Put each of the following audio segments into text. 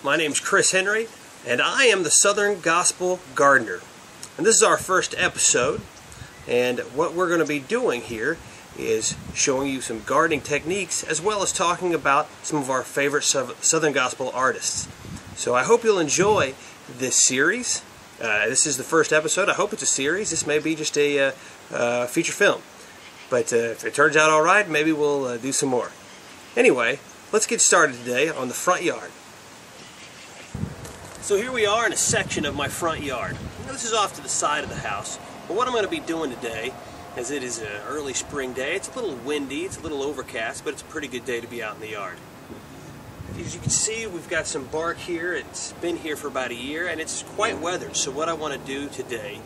My name's Chris Henry, and I am the Southern Gospel Gardener. And this is our first episode, and what we're going to be doing here is showing you some gardening techniques as well as talking about some of our favorite Southern Gospel artists. So I hope you'll enjoy this series. This is the first episode. I hope it's a series. This may be just a feature film. But if it turns out all right, maybe we'll do some more. Anyway, let's get started today on the front yard. So here we are in a section of my front yard. This is off to the side of the house. But what I'm going to be doing today, as it is an early spring day, it's a little windy, it's a little overcast, but it's a pretty good day to be out in the yard. As you can see, we've got some bark here. It's been here for about a year, and it's quite weathered. So what I want to do today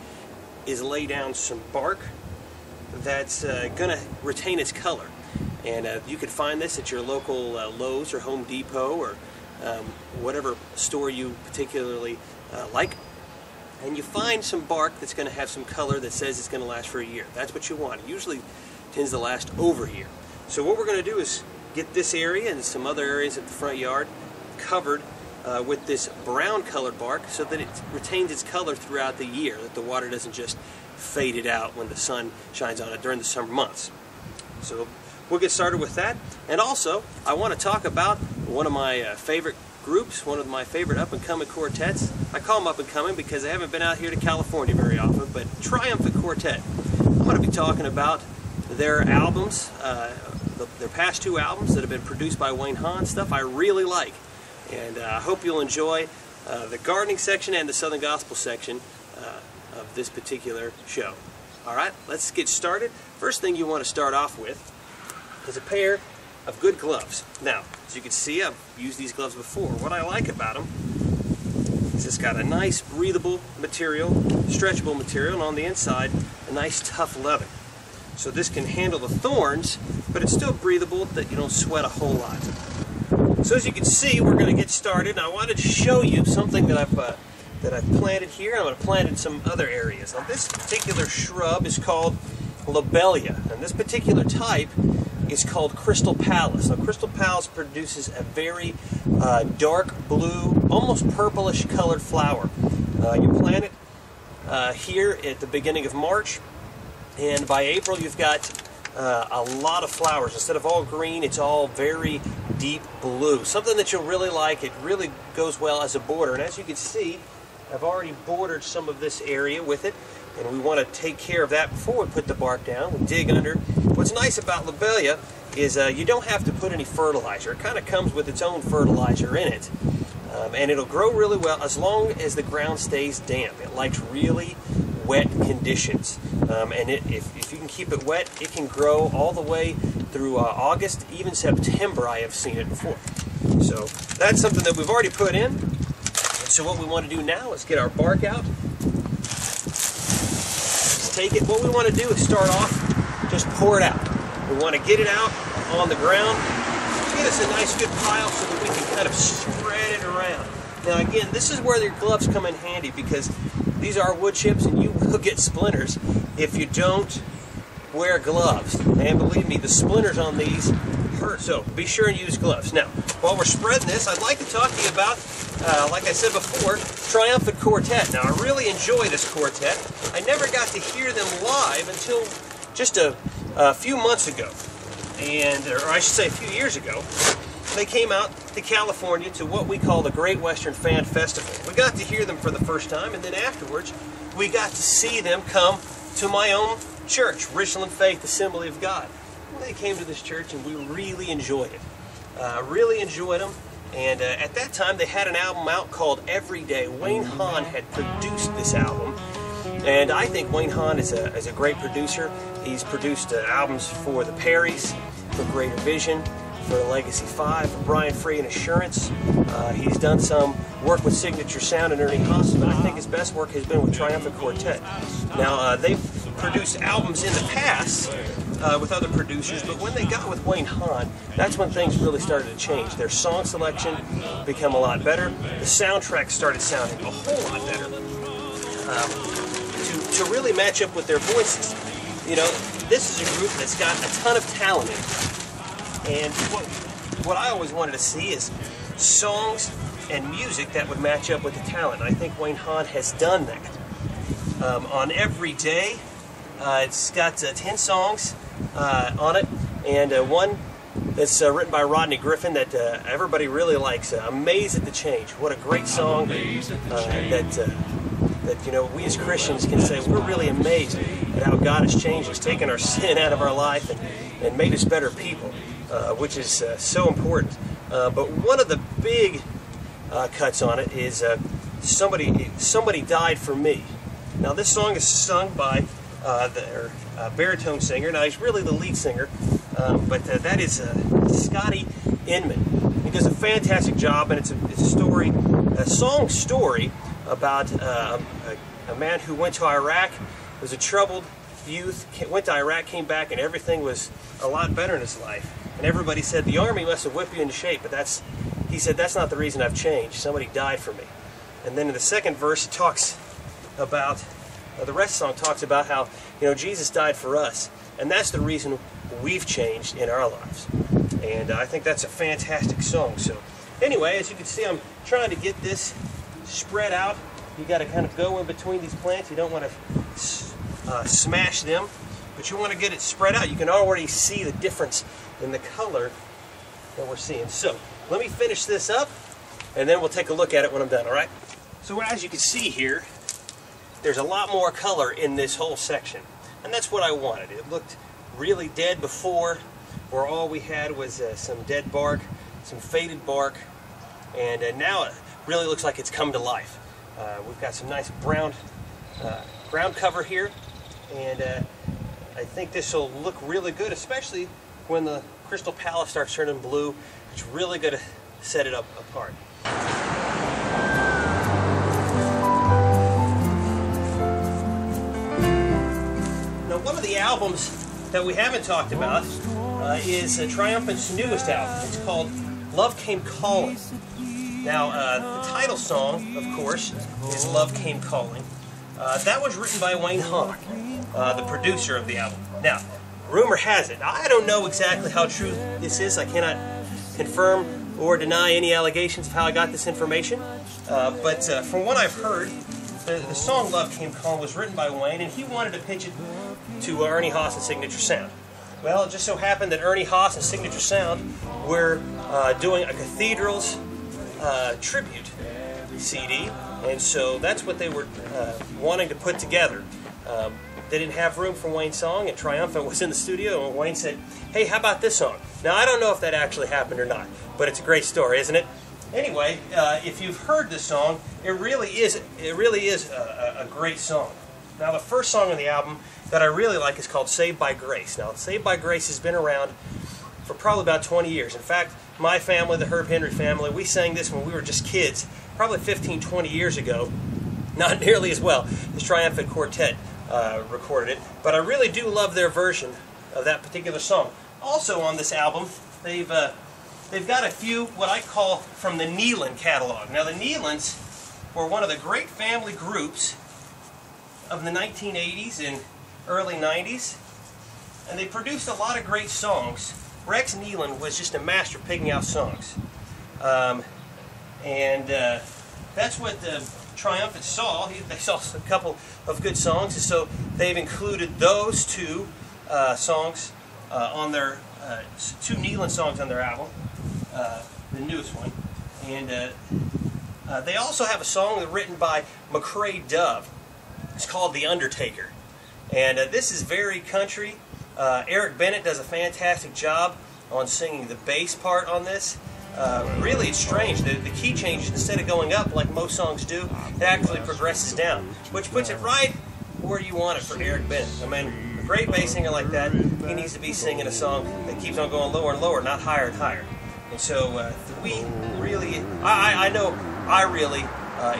is lay down some bark that's going to retain its color. And you can find this at your local Lowe's or Home Depot or whatever store you particularly like. And you find some bark that's going to have some color that says it's going to last for a year. That's what you want. It usually tends to last over a year. So what we're going to do is get this area and some other areas of the front yard covered with this brown colored bark so that it retains its color throughout the year, that the water doesn't just fade it out when the sun shines on it during the summer months. So we'll get started with that. And also, I want to talk about one of my favorite groups, one of my favorite up-and-coming quartets. I call them up-and-coming because they haven't been out here to California very often, but Triumphant Quartet. I'm going to be talking about their albums, their past two albums that have been produced by Wayne Hahn, stuff I really like. And I hope you'll enjoy the gardening section and the Southern Gospel section of this particular show. Alright, let's get started. First thing you want to start off with is a pair of good gloves. Now, as you can see, I've used these gloves before. What I like about them is it's got a nice breathable material, stretchable material, and on the inside, a nice tough leather. So this can handle the thorns, but it's still breathable that you don't sweat a whole lot. So as you can see, we're going to get started, and I wanted to show you something that I've planted here, and I'm going to plant in some other areas. Now, this particular shrub is called lobelia, and this particular type is called Crystal Palace. Now, Crystal Palace produces a very dark blue, almost purplish colored flower. You plant it here at the beginning of March, and by April you've got a lot of flowers. Instead of all green, it's all very deep blue. Something that you'll really like. It really goes well as a border, and as you can see, I've already bordered some of this area with it, and we want to take care of that before we put the bark down. We dig under. What's nice about lobelia is you don't have to put any fertilizer. It kind of comes with its own fertilizer in it, and it'll grow really well as long as the ground stays damp. It likes really wet conditions, and if you can keep it wet, it can grow all the way through August, even September. I have seen it before. So that's something that we've already put in. So what we want to do now is get our bark out. Let's take it. What we want to do is start off, just pour it out. We want to get it out on the ground. Get us a nice good pile so that we can kind of spread it around. Now again, this is where your gloves come in handy because these are wood chips and you will get splinters if you don't wear gloves. And believe me, the splinters on these hurt, so be sure and use gloves. Now, while we're spreading this, I'd like to talk to you about, like I said before, Triumphant Quartet. Now, I really enjoy this quartet. I never got to hear them live until just a few months ago, or I should say a few years ago. They came out to California to what we call the Great Western Fan Festival. We got to hear them for the first time, and then afterwards, we got to see them come to my own church, Richland Faith Assembly of God. They came to this church and we really enjoyed it. Really enjoyed them, and at that time they had an album out called Every Day. Wayne Hahn had produced this album, and I think Wayne Hahn is a great producer. He's produced albums for the Perrys, for Greater Vision, for Legacy 5, for Brian Free and Assurance. He's done some work with Signature Sound and Ernie Haas, but I think his best work has been with Triumphant Quartet. Now, they've produced albums in the past with other producers, but when they got with Wayne Hahn, that's when things really started to change. Their song selection became a lot better. The soundtrack started sounding a whole lot better to really match up with their voices. You know, this is a group that's got a ton of talent in it. And what I always wanted to see is songs and music that would match up with the talent. And I think Wayne Hahn has done that. On Every Day, it's got 10 songs on it, and one that's written by Rodney Griffin that everybody really likes. Amazed at the Change. What a great song that you know, we as Christians can say we're really amazed at how God has changed us, taken our sin out of our life and made us better people, which is so important. But one of the big cuts on it is Somebody Died for Me. Now this song is sung by the baritone singer. Now he's really the lead singer, but that is Scotty Inman. He does a fantastic job, and it's a song story about a man who went to Iraq, was a troubled youth, went to Iraq, came back, and everything was a lot better in his life. And everybody said, the Army must have whipped you into shape, but he said, that's not the reason I've changed. Somebody died for me. And then in the second verse, it talks about, the rest of the song talks about how, you know, Jesus died for us, and that's the reason we've changed in our lives. And I think that's a fantastic song. So anyway, as you can see, I'm trying to get this spread out. You got to kind of go in between these plants. You don't want to smash them, but you want to get it spread out. You can already see the difference in the color that we're seeing. So let me finish this up, and then we'll take a look at it when I'm done, all right? So as you can see here, there's a lot more color in this whole section, and that's what I wanted. It looked really dead before, where all we had was some dead bark, some faded bark, and now it really looks like it's come to life. We've got some nice brown ground cover here, and I think this will look really good, especially when the crystal palette starts turning blue. It's really going to set it up apart. Now, one of the albums that we haven't talked about is Triumphant's newest album. It's called Love Came Calling. Now, the title song, of course, is Love Came Calling. That was written by Wayne Hahn, the producer of the album. Now, rumor has it, I don't know exactly how true this is. I cannot confirm or deny any allegations of how I got this information. But from what I've heard, the song Love Came Calling was written by Wayne, and he wanted to pitch it to Ernie Haas and Signature Sound. Well, it just so happened that Ernie Haas and Signature Sound were doing a Cathedrals tribute CD, and so that's what they were wanting to put together. They didn't have room for Wayne's song, and Triumphant was in the studio, and Wayne said, hey, how about this song? Now, I don't know if that actually happened or not, but it's a great story, isn't it? Anyway, if you've heard this song, it really is a great song. Now, the first song on the album that I really like is called Saved by Grace. Now, Saved by Grace has been around for probably about 20 years. In fact, my family, the Herb Henry family, we sang this when we were just kids, probably 15, 20 years ago. Not nearly as well as Triumphant Quartet recorded it, but I really do love their version of that particular song. Also on this album, they've got a few what I call from the Nealon catalog. Now, the Nealons were one of the great family groups of the 1980s and early 90s, and they produced a lot of great songs. Rex Nealon was just a master picking out songs, and that's what Triumphant saw. They saw a couple of good songs, and so they've included those two songs on their two Nealon songs on their album, the newest one, and they also have a song written by McCrae Dove. It's called The Undertaker, and this is very country. Eric Bennett does a fantastic job on singing the bass part on this. Really, it's strange. The key changes, instead of going up like most songs do, it actually progresses down, which puts it right where you want it for Eric Bennett. I mean, a great bass singer like that, he needs to be singing a song that keeps on going lower and lower, not higher and higher. And so we really, I know I really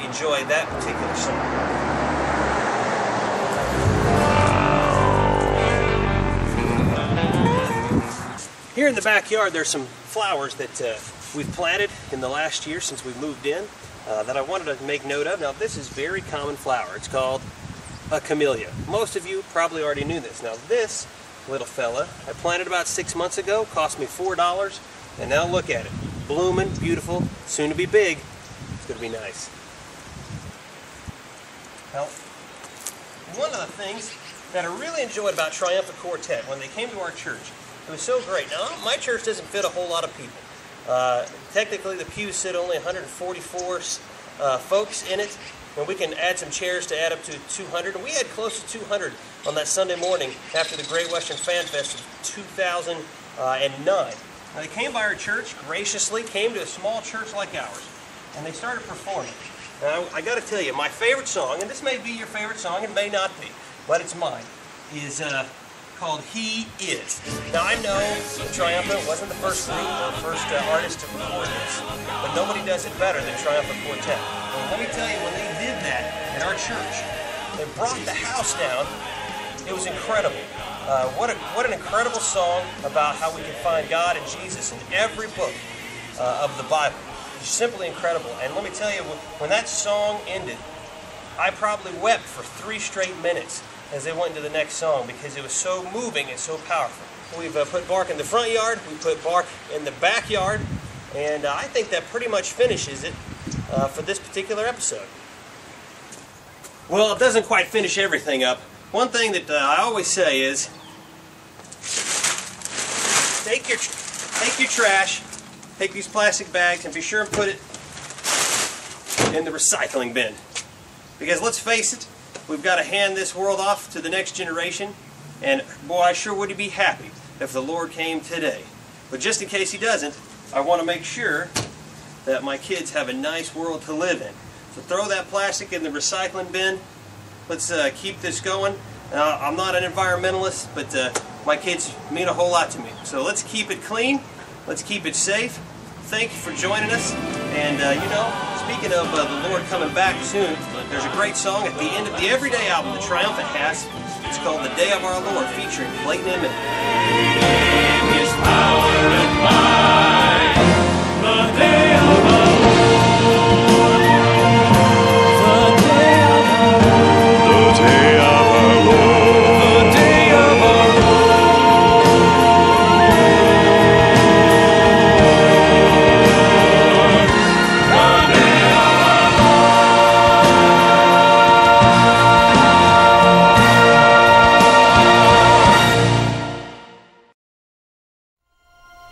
enjoy that particular song. Here in the backyard, there's some flowers that we've planted in the last year since we moved in that I wanted to make note of. Now, this is a very common flower. It's called a camellia. Most of you probably already knew this. Now, this little fella I planted about 6 months ago, cost me $4, and now look at it. Blooming, beautiful, soon to be big. going to be nice. Well, one of the things that I really enjoyed about Triumphant Quartet when they came to our church, it was so great. Now, my church doesn't fit a whole lot of people. Technically, the pews sit only 144 folks in it, and we can add some chairs to add up to 200. And we had close to 200 on that Sunday morning after the Great Western Fan Fest of 2009. Now, they came by our church graciously, came to a small church like ours, and they started performing. Now, I got to tell you, my favorite song, and this may be your favorite song, it may not be, but it's mine, is called He Is. Now, I know Triumphant wasn't the first group or first artist to record this, but nobody does it better than Triumphant Quartet. And let me tell you, when they did that in our church, they brought the house down. It was incredible. What an incredible song about how we can find God and Jesus in every book of the Bible. It's simply incredible. And let me tell you, when that song ended, I probably wept for 3 straight minutes as they went into the next song because it was so moving and so powerful. We've put bark in the front yard, we put bark in the backyard, and I think that pretty much finishes it for this particular episode. Well, it doesn't quite finish everything up. One thing that I always say is, take your trash, take these plastic bags, and be sure and put it in the recycling bin. Because let's face it, we've got to hand this world off to the next generation, and boy, I sure would be happy if the Lord came today. But just in case He doesn't, I want to make sure that my kids have a nice world to live in. So throw that plastic in the recycling bin. Let's keep this going. I'm not an environmentalist, but my kids mean a whole lot to me. So let's keep it clean. Let's keep it safe. Thank you for joining us. And you know, speaking of the Lord coming back soon, there's a great song at the end of the Everyday album that Triumphant has. It's called The Day of Our Lord, featuring Clayton Emmett. His power and might, the day of our Lord.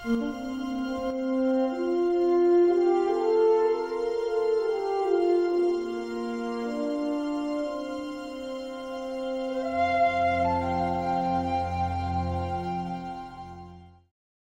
Mm-hmm.